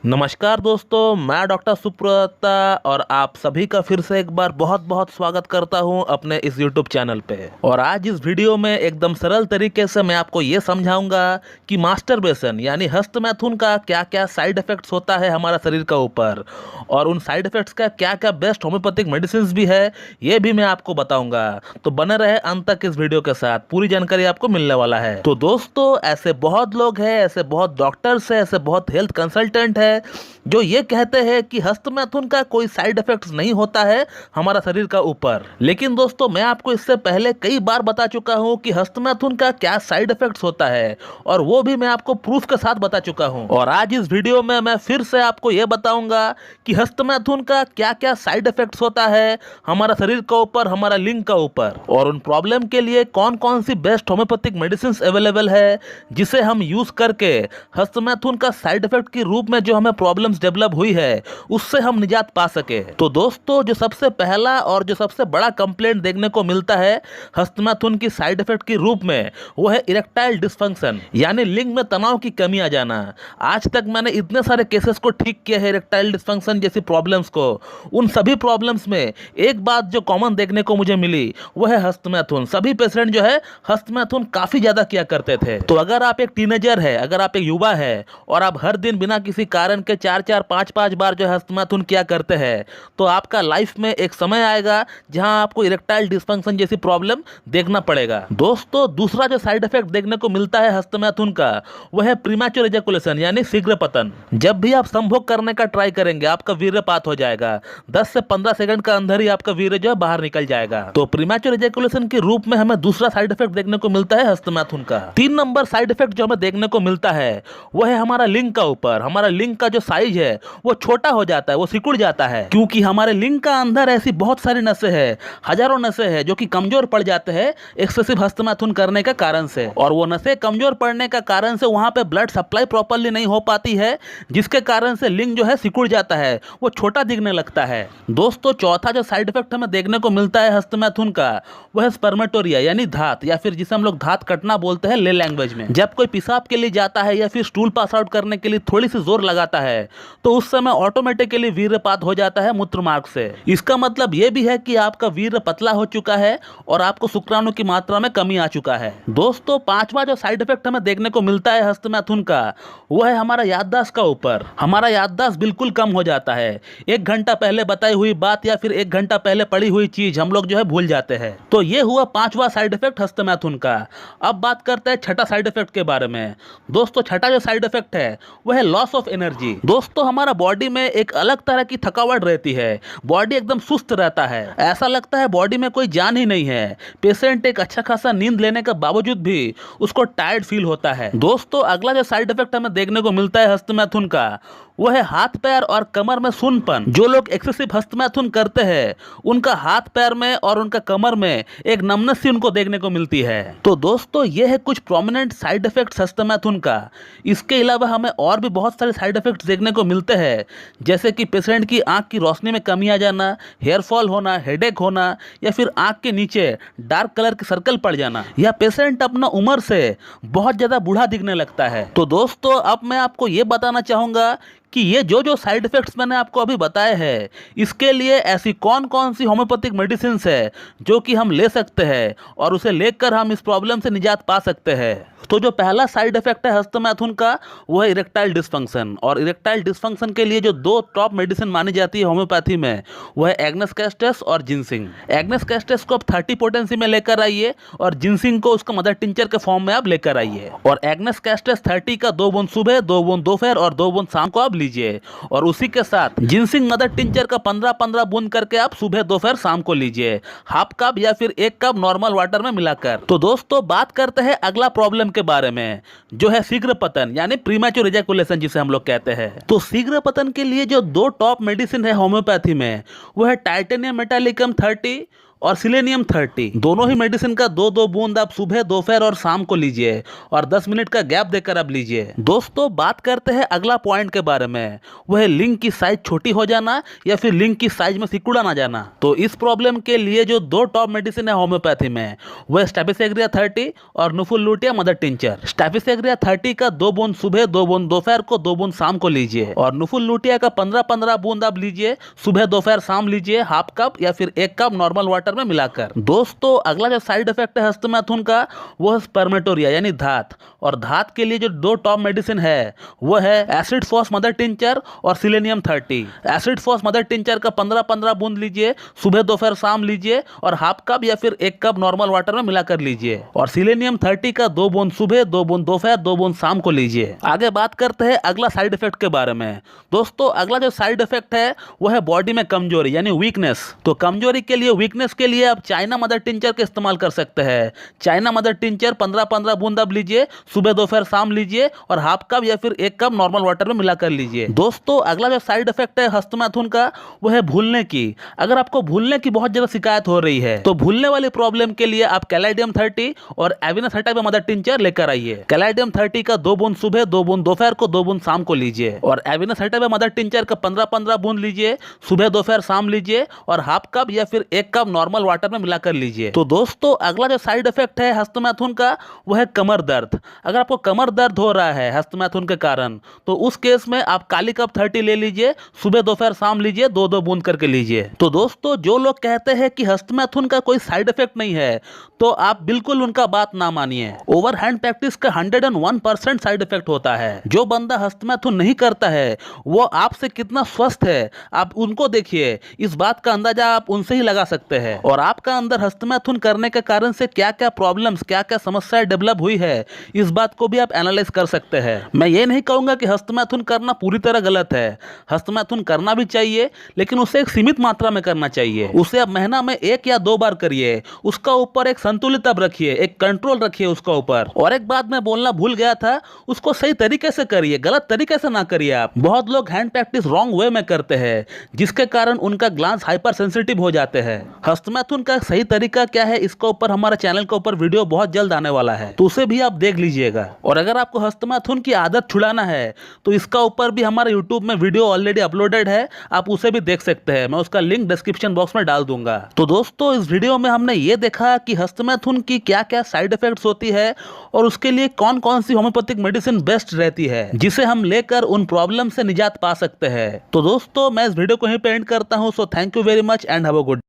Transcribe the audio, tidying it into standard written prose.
नमस्कार दोस्तों, मैं डॉक्टर सुप्रता और आप सभी का फिर से एक बार बहुत बहुत स्वागत करता हूं अपने इस YouTube चैनल पे। और आज इस वीडियो में एकदम सरल तरीके से मैं आपको ये समझाऊंगा कि मास्टरबेशन यानी हस्तमैथुन का क्या क्या साइड इफेक्ट्स होता है हमारा शरीर का ऊपर, और उन साइड इफेक्ट्स का क्या क्या बेस्ट होम्योपैथिक मेडिसिन भी है ये भी मैं आपको बताऊंगा। तो बने रहे अंत तक इस वीडियो के साथ, पूरी जानकारी आपको मिलने वाला है। तो दोस्तों, ऐसे बहुत लोग हैं, ऐसे बहुत डॉक्टर्स हैं, ऐसे बहुत हेल्थ कंसल्टेंट है जो ये कहते हैं कि हस्तमैथुन का कोई साइड इफेक्ट्स नहीं होता है हमारा शरीर का ऊपर। लेकिन दोस्तों, मैं आपको इससे पहले कई बार बता चुका हूं कि हस्तमैथुन का क्या साइड इफेक्ट्स होता है, और वो भी मैं आपको प्रूफ के साथ बता चुका हूं। और आज इस वीडियो में मैं फिर से आपको यह बताऊंगा कि हस्तमैथुन का क्या क्या साइड इफेक्ट्स होता है हमारा शरीर का ऊपर, हमारा लिंग का ऊपर, और उन प्रॉब्लम के लिए कौन कौन सी बेस्ट होम्योपैथिक मेडिसिन अवेलेबल है जिसे हम यूज करके हस्तमैथुन का साइड इफेक्ट के रूप में जो हमें प्रॉब्लम्स डेवलप हुई है उससे हम निजात पा सके। तो दोस्तों, जो सबसे पहला और जो सबसे बड़ा कंप्लेंट देखने को मिलता है हस्तमैथुन की साइड इफेक्ट के रूप में, वो है इरेक्टाइल डिस्फंक्शन यानी लिंग में तनाव की कमी आ जाना। आज तक मैंने इतने सारे केसेस को ठीक किया है इरेक्टाइल डिस्फंक्शन जैसी प्रॉब्लम्स को, उन सभी प्रॉब्लम्स में एक बात जो कॉमन देखने को मुझे मिली वो है हस्तमैथुन। सभी पेशेंट जो है हस्तमैथुन काफी ज्यादा किया करते थे। तो अगर आप एक टीनेजर है, अगर आप एक युवा है और आप हर दिन बिना किसी कारण के 4-4, 5-5 बार जो है हस्तमैथुन किया करते हैं, तो आपका लाइफ में एक समय आएगा जहां आपको इरेक्टाइल डिस्फंक्शन जैसी प्रॉब्लम देखना पड़ेगा। दोस्तों, दूसरा जो साइड इफेक्ट देखने को मिलता है हस्तमैथुन का वह है प्रीमैच्योर एजैकुलेशन यानी शीघ्र पतन। जब भी आप संभोग करने का ट्राई करेंगे आपका वीर्यपात हो जाएगा, 10 से 15 सेकंड का अंदर ही आपका वीर्य जो है बाहर निकल जाएगा। तो प्रीमैच्योर एजैकुलेशन के रूप में हमें दूसरा साइड इफेक्ट देखने को मिलता है हस्तमैथुन का। 3 नंबर साइड इफेक्ट जो हमें देखने को मिलता है वो है हमारा लिंग का ऊपर। हमारा लिंग का जो साइज है वो छोटा हो जाता है, वो सिकुड़ जाता है, क्योंकि हमारे लिंग का अंदर ऐसी बहुत सारी नसें हैं, हजारों नसें हैं जो कि कमजोर पड़ जाते हैं एक्सेसिव हस्तमैथुन करने के कारण से। और वो नसें कमजोर पड़ने का कारण से वहां पे ब्लड सप्लाई प्रॉपर्ली नहीं हो पाती है, जिसके कारण से लिंग जो है सिकुड़ जाता है, वो छोटा दिखने लगता है। दोस्तों, चौथा जो साइड इफेक्ट हमें देखने को मिलता है हस्तमैथुन का वो है स्पर्मेटोरिया यानी धात, या फिर जिसे हम लोग धात कटना बोलते हैं ले लैंग्वेज में। जब कोई पेशाब के लिए जाता है या फिर स्टूल पास आउट करने के लिए थोड़ी सी जोर लगाता है तो उस समय ऑटोमेटिकली वीर्यपात हो जाता है मूत्र मार्ग से। इसका मतलब यह भी है कि आपका वीर्य पतला हो चुका है और आपको शुक्राणु की मात्रा में कमी आ चुका है। दोस्तों, पांचवा जो साइड इफेक्ट हमें देखने को मिलता है हस्तमैथुन का वो है हमारा याददाश्त का ऊपर। हमारा याददाश्त बिल्कुल कम हो जाता है। 1 घंटा पहले बताई हुई बात या फिर 1 घंटा पहले पड़ी हुई चीज हम लोग जो है भूल जाते हैं। तो ये हुआ पांचवा साइड इफेक्ट हस्तमैथुन का। अब बात करते हैं छठा साइड इफेक्ट के बारे में। दोस्तों, छठा जो साइड इफेक्ट है वो है लॉस ऑफ एनर्जी। दोस्तों, हमारा बॉडी में एक अलग तरह की थकावट रहती है, बॉडी एकदम सुस्त रहता है, ऐसा लगता है बॉडी में कोई जान ही नहीं है। पेशेंट एक अच्छा खासा नींद लेने के बावजूद भी उसको टायर्ड फील होता है। दोस्तों, अगला जो साइड इफेक्ट हमें देखने को मिलता है हस्तमैथुन का वो है हाथ पैर और कमर में सुन्नपन। जो लोग एक्सेसिव हस्तमैथुन करते हैं उनका हाथ पैर में और उनका कमर में एक नमनेस सी उनको देखने को मिलती है। तो दोस्तों, ये है कुछ प्रोमिनेंट साइड इफेक्ट्स हस्तमैथुन का। इसके अलावा हमें और भी बहुत सारे साइड इफेक्ट्स देखने को मिलते हैं, जैसे कि पेशेंट की आंख की रोशनी में कमी आ जाना, हेयर फॉल होना, हेडेक होना, या फिर आंख के नीचे डार्क कलर के सर्कल पड़ जाना, या पेशेंट अपना उम्र से बहुत ज्यादा बूढ़ा दिखने लगता है। तो दोस्तों, अब मैं आपको ये बताना चाहूंगा कि ये जो जो साइड इफेक्ट्स मैंने आपको अभी बताए हैं इसके लिए ऐसी कौन कौन सी होम्योपैथिक मेडिसिन है जो कि हम ले सकते हैं और उसे लेकर हम इस प्रॉब्लम से निजात पा सकते हैं। तो जो पहला साइड इफेक्ट है हस्तमैथुन का वो है इरेक्टाइल डिस्फंक्शन। और इरेक्टाइल डिस्फंक्शन के लिए जो 2 टॉप मेडिसिन मानी जाती है होम्योपैथी में वो है एग्नेस कैस्टस और जिनसिंग। एग्नेस कैस्टस को आप 30 पोटेंसी में लेकर आइए और जिनसिंग को उसका मदर टिंचर के फॉर्म में आप लेकर आइए। और एग्नेस कैस्टस 30 का 2 बूंद सुबह, 2 बूंद दोपहर और 2 बूंद शाम को आप लीजिए, और उसी के साथ जिनसिंग मदर टिंचर का 15-15 बूंद करके आप सुबह, दोपहर, शाम को लीजिए, हाफ कप या फिर 1 कप नॉर्मल वाटर में मिलाकर। तो दोस्तों, बात करते हैं अगला प्रॉब्लम के बारे में जो है शीघ्र पतन यानी प्रीमैच्योर एजैकुलेशन जिसे हम लोग कहते हैं। तो शीघ्र पतन के लिए जो 2 टॉप मेडिसिन है होम्योपैथी में वो है टाइटेनियम मेटालिकम 30 और सिलेनियम 30। दोनों ही मेडिसिन का 2-2 बूंद आप सुबह, दोपहर और शाम को लीजिए और 10 मिनट का गैप देकर आप लीजिए। दोस्तों बात करते हैं अगला पॉइंट के बारे में, वह लिंक की साइज छोटी हो जाना या फिर लिंक की साइज में सिकुड़ा ना जाना। तो इस प्रॉब्लम के लिए जो 2 टॉप मेडिसिन है होम्योपैथी में, वह स्टैफिसेग्रिया 30 और नुफुल लुटिया मदर टिंचर। स्टैफिसेग्रिया 30 का 2 बूंद सुबह, 2 बूंद दोपहर को, 2 बूंद शाम को लीजिए और नुफुल लुटिया का 15-15 बूंद आप लीजिए, सुबह, दोपहर, शाम लीजिए, हाफ कप या फिर 1 कप नॉर्मल वाटर में मिलाकर। दोस्तों अगला जो साइड इफेक्ट है हस्तमैथुन का, वह स्पर्मेटोरिया यानी धात। और धात के लिए जो 2 टॉप मेडिसिन है वह है एसिड फॉस मदर टिंचर और selenium 30। Acid phos mother tincture का 15-15 बूंद लीजिए, सुबह, दोपहर, शाम लीजिए और हाफ कप या फिर 1 कप नॉर्मल वाटर में मिलाकर लीजिए। और सिलेनियम 30 का 2 बूंद सुबह, 2 बूंद दोपहर, 2 बूंद शाम को लीजिए। आगे बात करते हैं अगला साइड इफेक्ट के बारे में। दोस्तों अगला जो साइड इफेक्ट है वह है बॉडी में कमजोरी यानी वीकनेस। तो कमजोरी के लिए, वीकनेस के लिए आप चाइना मदर टिंचर का इस्तेमाल कर सकते हैं। चाइना मदर टिंचर 15-15 बूंद आप लीजिए, सुबह, दोपहर, शाम लीजिए और हाफ कप या फिर 1 कप नॉर्मल वाटर में मिलाकर लीजिए। दोस्तों अगला जो साइड इफेक्ट है हस्तमैथुन का, वह है भूलने की। अगर आपको भूलने की बहुत ज्यादा शिकायत हो रही है तो भूलने वाली प्रॉब्लम के लिए आप कैलाइडियम 30 और एविनस हेटाइवा मदर टिंचर लेकर आइए। कैलाइडियम 30 का 2 बूंद सुबह, 2 बूंद दोपहर को, 2 बूंद शाम को लीजिए और एविनस हेटाइवा मदर टिंचर का 15-15 बूंद लीजिए, सुबह, दोपहर, शाम लीजिए और हाफ कप या फिर 1 कप नॉर्मल वाटर में मिलाकर लीजिए। तो दोस्तों अगला जो साइड इफेक्ट है हस्तमैथुन का, वह है कमर दर्द। अगर आपको कमर दर्द हो रहा है हस्तमैथुन के कारण, तो उस केस में आप काली कप 30 ले लीजिए, सुबह, दोपहर, शाम लीजिए, 2-2 बूंद करके लीजिए। तो दोस्तों जो लोग कहते हैं कि हस्तमैथुन का कोई साइड इफेक्ट नहीं है, तो आप बिल्कुल उनका बात ना मानिए। ओवरहैंड प्रैक्टिस का 101% साइड इफेक्ट होता है। जो बंदा हस्तमैथुन नहीं करता है वो आपसे कितना स्वस्थ है आप उनको देखिए, इस बात का अंदाजा आप उनसे ही लगा सकते हैं। और आपका अंदर हस्तमैथुन करने के कारण से क्या क्या प्रॉब्लम्स, क्या क्या समस्याएं डेवलप हुई है, इस बात को भी आप एनालाइज कर सकते हैं। मैं ये नहीं कहूंगा कि हस्तमैथुन करना पूरी तरह गलत है। हस्तमैथुन करना भी चाहिए, लेकिन उसे एक सीमित मात्रा में करना चाहिए। उसे आप महीना में 1 या 2 बार करिए। उसका ऊपर एक संतुलित अब रखिए, एक कंट्रोल रखिए उसका ऊपर। और एक बात मैं बोलना भूल गया था, उसको सही तरीके से करिए, गलत तरीके से ना करिए आप। बहुत लोग हैंड प्रैक्टिस रॉन्ग वे में करते हैं, जिसके कारण उनका ग्लांस हाइपर सेंसिटिव हो जाते हैं। हस्तमैथुन का सही तरीका क्या है, इसके ऊपर हमारे चैनल के ऊपर वीडियो बहुत जल्द आने वाला है, तो उसे भी आप देख लीजिएगा। और अगर आपको हस्तमैथुन की आदत छुड़ाना है तो इसका ऊपर भी हमारे यूट्यूब में वीडियो ऑलरेडी अपलोडेड है, आप उसे भी देख सकते हैं। मैं उसका लिंक डिस्क्रिप्शन बॉक्स में डाल दूंगा। तो दोस्तों इस वीडियो में हमने ये देखा कि हस्तमैथुन की क्या क्या साइड इफेक्ट्स होती है और उसके लिए कौन कौन सी होम्योपैथिक मेडिसिन बेस्ट रहती है, जिसे हम लेकर उन प्रॉब्लम से निजात पा सकते हैं। तो दोस्तों मैं इस वीडियो को यहीं पे एंड करता हूं। So thank you very much and have a good